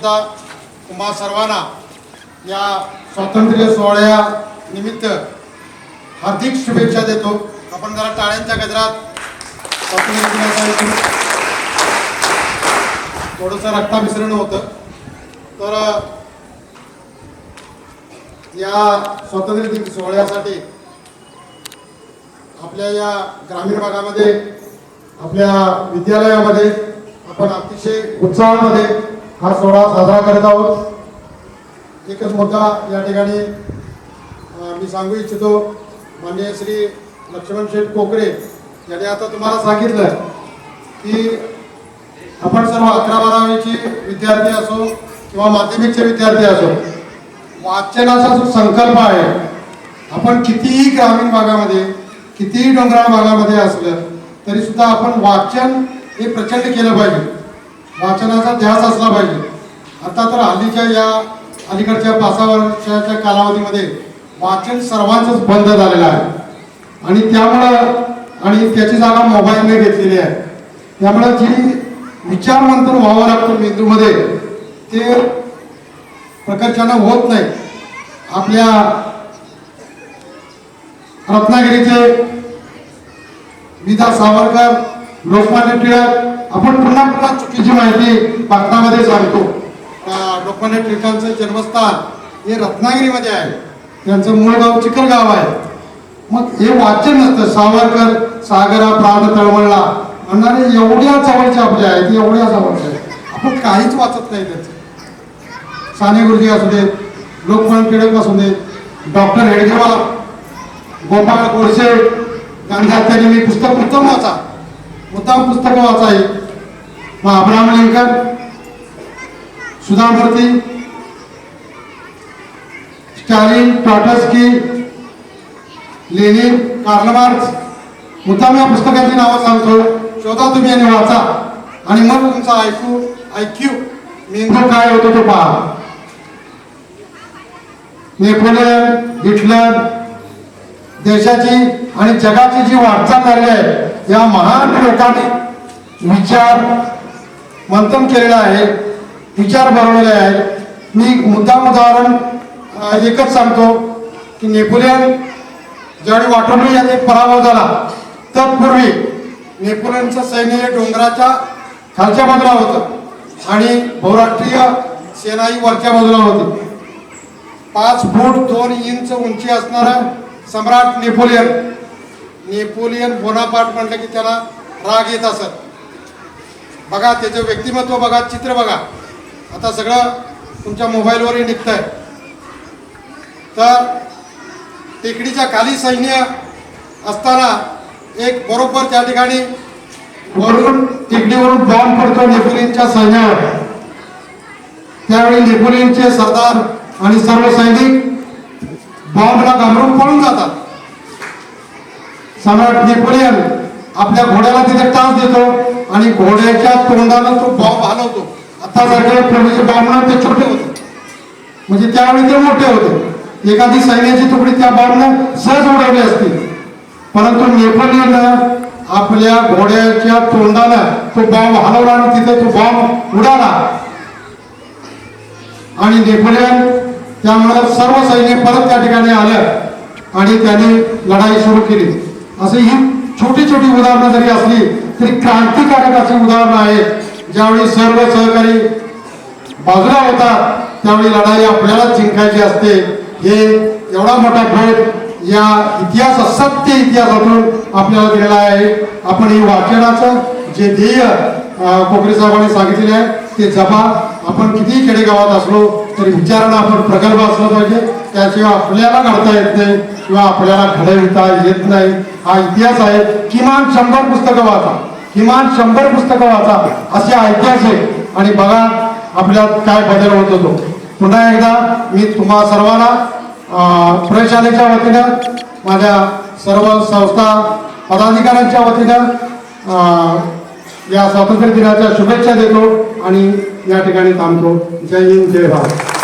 तुम्हा सर्वांना या स्वातंत्र्य सोहळ्या निमित्त हार्दिक शुभेच्छा देतो। आपण जरा टाळ्यांच्या गजरात स्वातंत्र्य दिनाचं थोडंसं रक्ताभिसरण होतं। तर या स्वातंत्र्य दिन सोहळ्यासाठी आपल्या या ग्रामीण भागामध्ये आपल्या विद्यालयामध्ये आपण अतिशय उत्साहामध्ये हा सोहळा साजरा करत आहोत। एकच मुद्दा या ठिकाणी मी सांगू इच्छितो। माननीय श्री लक्ष्मण शेठ कोकरे यांनी आता तुम्हाला सांगितलं की आपण सर्व 11-12वीचे विद्यार्थी असो किंवा माध्यमिकचे विद्यार्थी असो, वाचनाचा जो संकल्प आहे, आपण कितीही ग्रामीण भागामध्ये कितीही डोंगराळ भागामध्ये असलं तरी सुद्धा आपण वाचन हे प्रचंड केलं पाहिजे, वाचनाचा ध्यास असला पाहिजे। आता तर हल्लीच्या या अलीकडच्या 5 वर्षाच्या कालावधीमध्ये वाचन सर्वांचंच बंद झालेलं आहे आणि त्यामुळं आणि त्याची जागा मोबाईलने घेतलेली आहे। त्यामुळे जी विचार मंथन व्हावं लागतं मेंदूमध्ये ते प्रकर्षानं होत नाही। आपल्या रत्नागिरीचे विदा सावरकर, लोकमान्य टिळक, आपण पुन्हा चुकीची माहिती बातम्यामध्ये सांगतो। लोकमान्य टिळकांचं जन्मस्थान हे रत्नागिरीमध्ये आहे, त्यांचं मूळ गाव चिखलगाव आहे। मग हे वाचन नसतं। सावरकर सागरा प्राण तळमळला म्हणणारे एवढ्या जवळचे आपले आहेत, एवढ्या जवळचे आहेत, आपण काहीच वाचत नाही त्याचं। साने गुरुजी असू देत, लोकमान्य टिळक असू देत, डॉक्टर हेडगेवार, गोपाळ गोडसे यांनी मी पुस्तक उत्तम वाचा, मुद्दाम पुस्तकं वाचाय। मग Abraham Lincoln, Sudha Murthy, Stalin, Trotsky, Lenin, Karl Marx, मुद्दाम या पुस्तकांची नावं सांगतो, शोधा तुम्ही आणि वाचा आणि मग तुमचा IQ मेंदू काय होतो तो पहा। नेपोलियन, हिटलर, देशाची आणि जगाची जी वाटचाल झाली आहे, या महान लोकांनी विचार मंथन केलेलं आहे, विचार बनवलेले आहेत। मी मुद्दाम उदाहरण एकच सांगतो की नेपोलियन ज्यावेळी वाटोळी याने पराभव झाला, तत्पूर्वी नेपोलियनचं सैन्य हे डोंगराच्या खालच्या बाजूला होतं आणि बहुराष्ट्रीय सेना ही वरच्या बाजूला होती। 5 फूट 2 इंच उंची असणारा सम्राट नेपोलियन बोनापार्ट म्हटलं की त्याला राग येत असत। बघा त्याचं व्यक्तिमत्व बघा, चित्र बघा, आता सगळं तुमच्या मोबाईलवरही निघतंय। तर टेकडीच्या खाली सैन्य असताना एक बरोबर त्या ठिकाणी वरून टेकडीवरून बॉम्ब पडतो नेपोलियनच्या सैन्यावर। त्यावेळी नेपोलियनचे सरदार आणि सर्व सैनिक बॉम्बला घाबरून पळून जातात। सम्राट नेपोलियन आपल्या घोड्याला तिथे टाच देतो आणि घोड्याच्या तोंडाला तो बॉम्ब हलवतो। आता सगळे पूर्वीचे बॉम्ब ते छोटे होते, म्हणजे त्यावेळी ते मोठे होते। एखादी सैन्याची तुकडी त्या बॉम्बनं सहज उडवली असती, परंतु नेपोलियननं आपल्या घोड्याच्या तोंडाला तो बॉम्ब हलवला आणि तिथे तो बॉम्ब उडाला आणि नेपोलियन त्यामुळे सर्व सैन्य परत त्या ठिकाणी आलं आणि त्याने लढाई सुरू केली। असे ही छोटी छोटी उदाहरणं जरी असली तरी क्रांतिकारक अशी उदाहरणं आहेत। ज्यावेळी सर्व सहकारी बाजूला होतात त्यावेळी लढाई आपल्याला जिंकायची असते। हे एवढा मोठा भेद या सत्य इतिहासातून आपल्याला दिलेला आहे। आपण हे वाचनाचं जे ध्येय कोकरे साहेबांनी सांगितलेले आहे ते जपा। आपण कितीही खेडेगावात असलो तरी विचारांना आपण प्रगल्भ असलं पाहिजे, त्याशिवाय आपल्याला घडता येत नाही किंवा आपल्याला घडविता येत नाही। हा इतिहास आहे। किमान 100 पुस्तकं वाचा, किमान 100 पुस्तकं वाचा, असे इतिहास आहे आणि बघा आपल्यात काय बदल होत होतो। पुन्हा एकदा मी तुम्हा सर्वांना प्रशालेच्या वतीनं, माझ्या सर्व संस्था पदाधिकाऱ्यांच्या वतीनं या स्वातंत्र्य दिनाच्या शुभेच्छा देतो आणि या ठिकाणी थांबतो। जय हिंद, जय भारत।